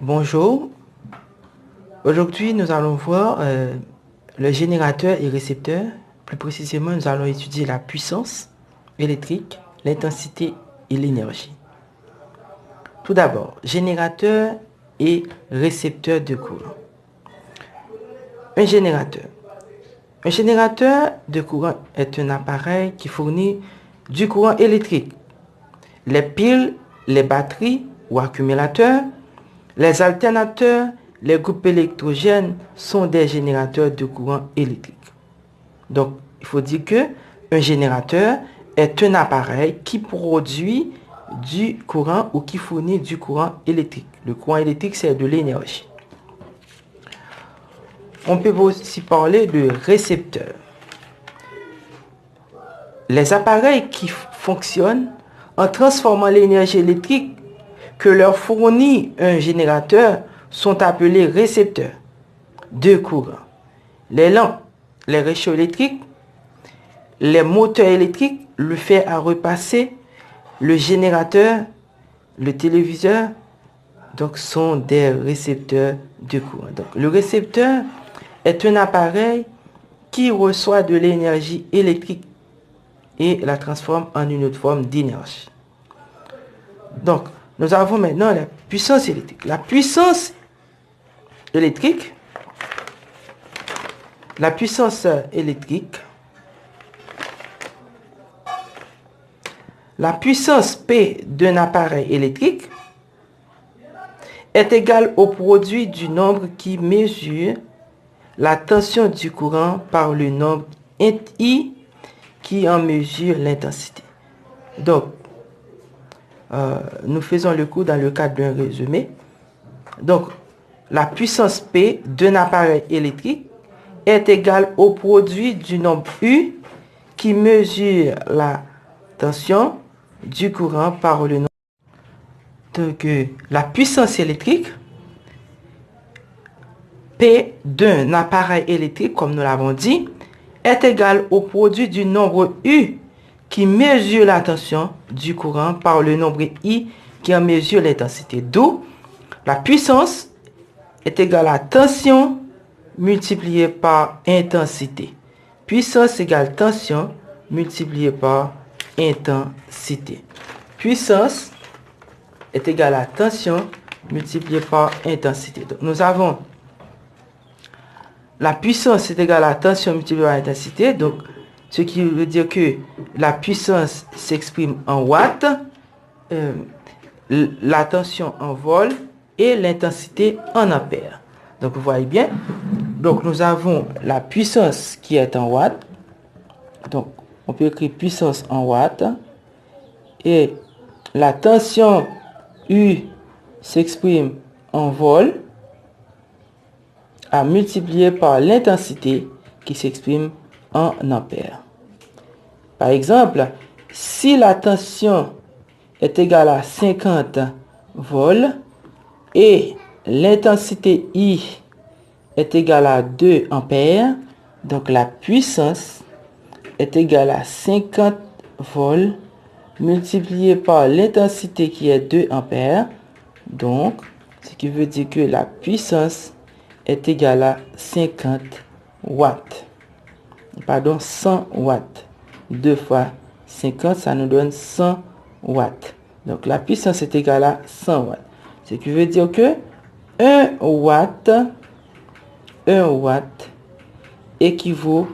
Bonjour, aujourd'hui nous allons voir le générateur et récepteur. Plus précisément, nous allons étudier la puissance électrique, l'intensité et l'énergie. Tout d'abord, générateur et récepteur de courant. Un générateur. Un générateur de courant est un appareil qui fournit du courant électrique. Les piles, les batteries ou accumulateurs, les alternateurs, les groupes électrogènes sont des générateurs de courant électrique. Donc, il faut dire que un générateur est un appareil qui produit du courant ou qui fournit du courant électrique. Le courant électrique, c'est de l'énergie. On peut aussi parler de récepteur. Les appareils qui fonctionnent en transformant l'énergie électrique que leur fournit un générateur sont appelés récepteurs de courant. Les lampes, les réchauds électriques, les moteurs électriques, le fer à repasser, le générateur, le téléviseur, donc sont des récepteurs de courant. Donc, le récepteur est un appareil qui reçoit de l'énergie électrique et la transforme en une autre forme d'énergie. Donc, nous avons maintenant la puissance électrique. La puissance électrique, la puissance P d'un appareil électrique est égale au produit du nombre qui mesure la tension du courant par le nombre I qui en mesure l'intensité. Donc, nous faisons le cours dans le cadre d'un résumé. Donc, la puissance P d'un appareil électrique est égale au produit du nombre U qui mesure la tension du courant par le nombre. Donc, la puissance électrique P d'un appareil électrique, comme nous l'avons dit, est égale au produit du nombre U qui mesure la tension du courant par le nombre I qui en mesure l'intensité. D'où la puissance est égale à tension multipliée par intensité. Puissance égale tension multipliée par intensité. Puissance est égale à tension multipliée par intensité. Donc, nous avons la puissance est égale à tension multipliée par intensité. Donc, ce qui veut dire que la puissance s'exprime en watts, la tension en volts et l'intensité en ampères. Donc, vous voyez bien. Donc, nous avons la puissance qui est en watts. Donc, on peut écrire puissance en watts. Et la tension U s'exprime en volts à multiplier par l'intensité qui s'exprime en ampères. Par exemple, si la tension est égale à 50 volts et l'intensité I est égale à 2 ampères, donc la puissance est égale à 50 volts multiplié par l'intensité qui est 2 ampères. Donc, ce qui veut dire que la puissance est égale à 50 watts. Pardon, 100 watts. 2 fois 50, ça nous donne 100 watts. Donc, la puissance est égale à 100 watts. Ce qui veut dire que 1 watt équivaut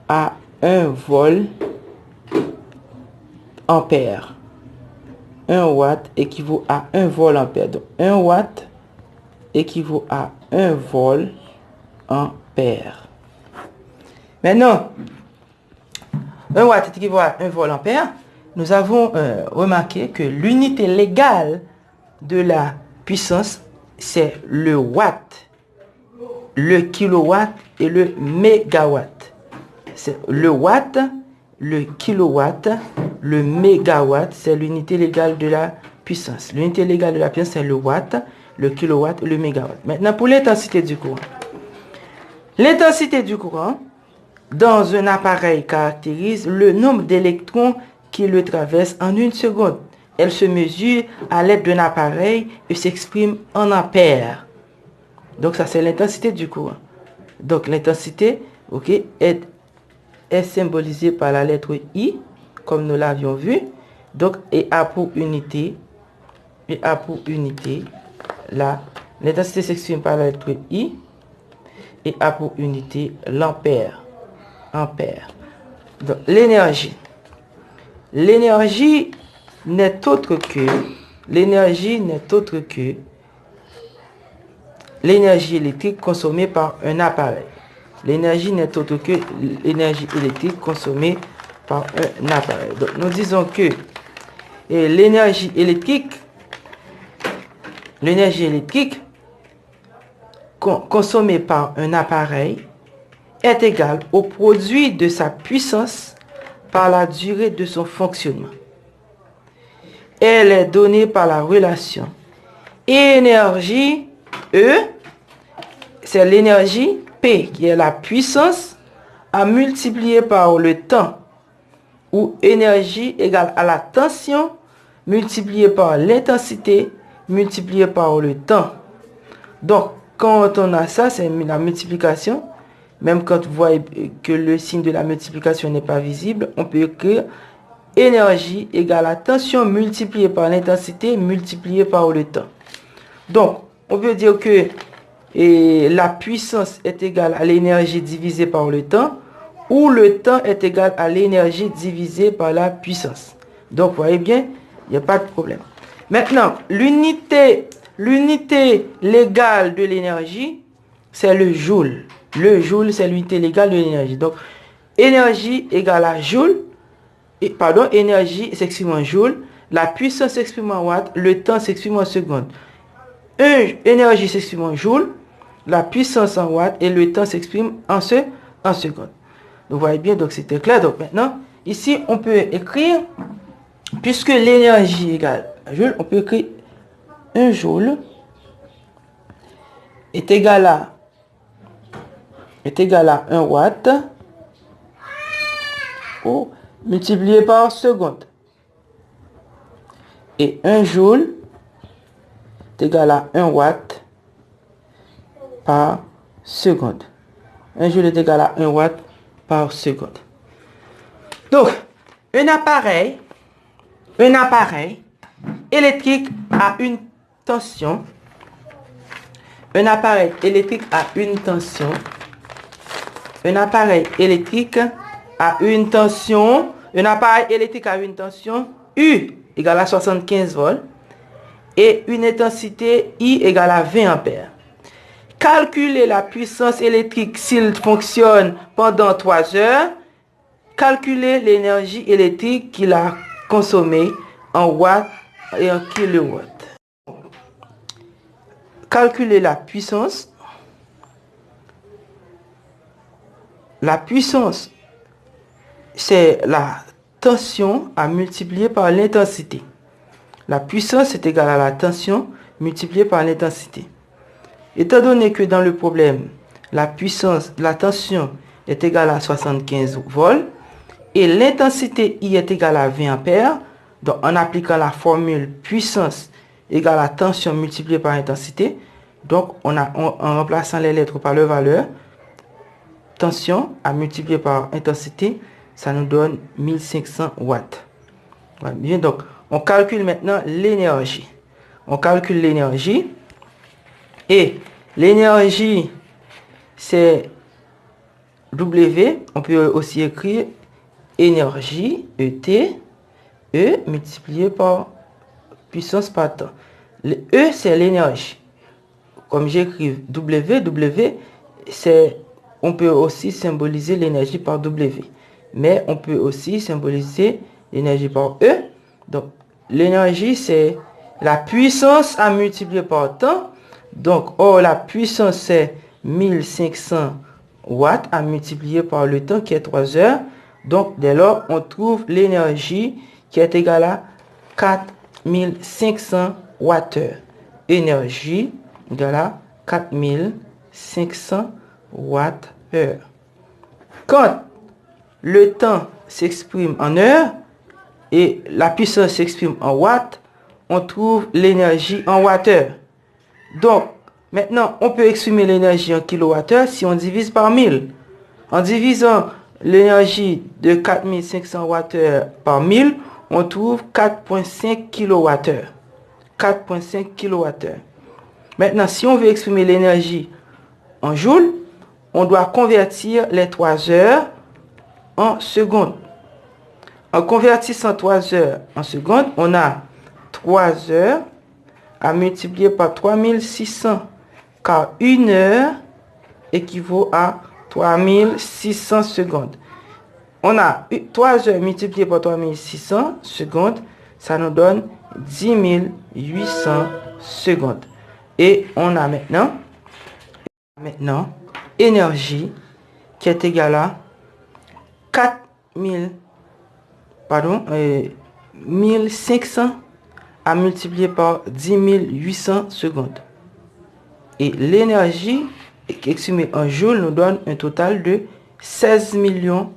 à 1 volt ampère. 1 watt équivaut à 1 volt ampère. Donc, 1 watt équivaut à 1 volt ampère. Maintenant, 1 watt équivaut à 1 volt ampère. Nous avons remarqué que l'unité légale de la puissance, c'est le watt, le kilowatt et le mégawatt. C'est le watt, le kilowatt, le mégawatt, c'est l'unité légale de la puissance. L'unité légale de la puissance, c'est le watt, le kilowatt et le mégawatt. Maintenant, pour l'intensité du courant. L'intensité du courant dans un appareil caractérise le nombre d'électrons qui le traversent en une seconde. elle se mesure à l'aide d'un appareil et s'exprime en ampères. Donc ça c'est l'intensité du courant. Donc l'intensité, ok, est symbolisée par la lettre I, comme nous l'avions vu. Donc, et A pour unité, l'intensité s'exprime par la lettre I, et A pour unité, l'ampère. Ampère. Donc, l'énergie. L'énergie n'est autre que l'énergie électrique consommée par un appareil. L'énergie n'est autre que l'énergie électrique consommée par un appareil. Donc, nous disons que l'énergie électrique consommée par un appareil est égale au produit de sa puissance par la durée de son fonctionnement. Elle est donnée par la relation énergie E, c'est l'énergie P qui est la puissance à multiplier par le temps, où énergie égale à la tension multipliée par l'intensité multipliée par le temps. Donc, quand on a ça, c'est la multiplication. Même quand vous voyez que le signe de la multiplication n'est pas visible, on peut écrire énergie égale à tension multipliée par l'intensité multipliée par le temps. Donc, on peut dire que la puissance est égale à l'énergie divisée par le temps, ou le temps est égal à l'énergie divisée par la puissance. Donc, vous voyez bien, il n'y a pas de problème. Maintenant, l'unité légale de l'énergie, c'est le joule. Le joule, c'est l'unité légale de l'énergie. Donc, énergie égale à joule. Énergie s'exprime en joule. La puissance s'exprime en watts. Le temps s'exprime en secondes. Énergie s'exprime en joule. La puissance en watts. Et le temps s'exprime en secondes. Vous voyez bien, donc c'était clair. Donc maintenant, ici, on peut écrire, puisque l'énergie égale à joule, on peut écrire 1 joule est égal à 1 watt multiplié par seconde. Et 1 joule est égal à 1 watt par seconde. 1 joule est égal à 1 watt par seconde. Donc, un appareil électrique a une tension. Un appareil électrique a une tension. Un appareil électrique a une tension. Un appareil électrique a une tension U égale à 75 volts et une intensité I égale à 20 ampères. Calculez la puissance électrique s'il fonctionne pendant 3 heures. Calculez l'énergie électrique qu'il a consommée en watts et en kilowatts. Calculez la puissance. La puissance, c'est la tension à multiplier par l'intensité. La puissance est égale à la tension multipliée par l'intensité. Étant donné que dans le problème, la tension est égale à 75 volts et l'intensité I est égale à 20 ampères, donc en appliquant la formule puissance égale à tension multipliée par intensité, donc en remplaçant les lettres par leur valeur, tension à multiplier par intensité, ça nous donne 1500 watts. Bien, donc on calcule maintenant l'énergie. On calcule l'énergie. Et l'énergie, c'est W. On peut aussi écrire énergie, ET, E multiplié par puissance par temps. Le E, c'est l'énergie. Comme j'écris W, on peut aussi symboliser l'énergie par W. Mais on peut aussi symboliser l'énergie par E. Donc, l'énergie, c'est la puissance à multiplier par temps. Donc, la puissance, c'est 1500 watts à multiplier par le temps qui est 3 heures. Donc, dès lors, on trouve l'énergie qui est égale à 4500 watts-heure. Énergie égale à 4500 watts-heure. Quand le temps s'exprime en heures, et la puissance s'exprime en watts, on trouve l'énergie en wattheures. Donc, maintenant, on peut exprimer l'énergie en kilowattheures si on divise par 1000. En divisant l'énergie de 4500 wattheures par 1000, on trouve 4,5 kilowattheures. 4,5 kilowattheures. Maintenant, si on veut exprimer l'énergie en joules, on doit convertir les 3 heures en secondes. En convertissant 3 heures en secondes, on a 3 heures à multiplier par 3600, car 1 heure équivaut à 3600 secondes. On a 3 heures multipliées par 3600 secondes, ça nous donne 10 800 secondes. Et on a maintenant énergie qui est égale à 1500 à multiplier par 10 800 secondes. Et l'énergie exprimée en joules nous donne un total de 16 millions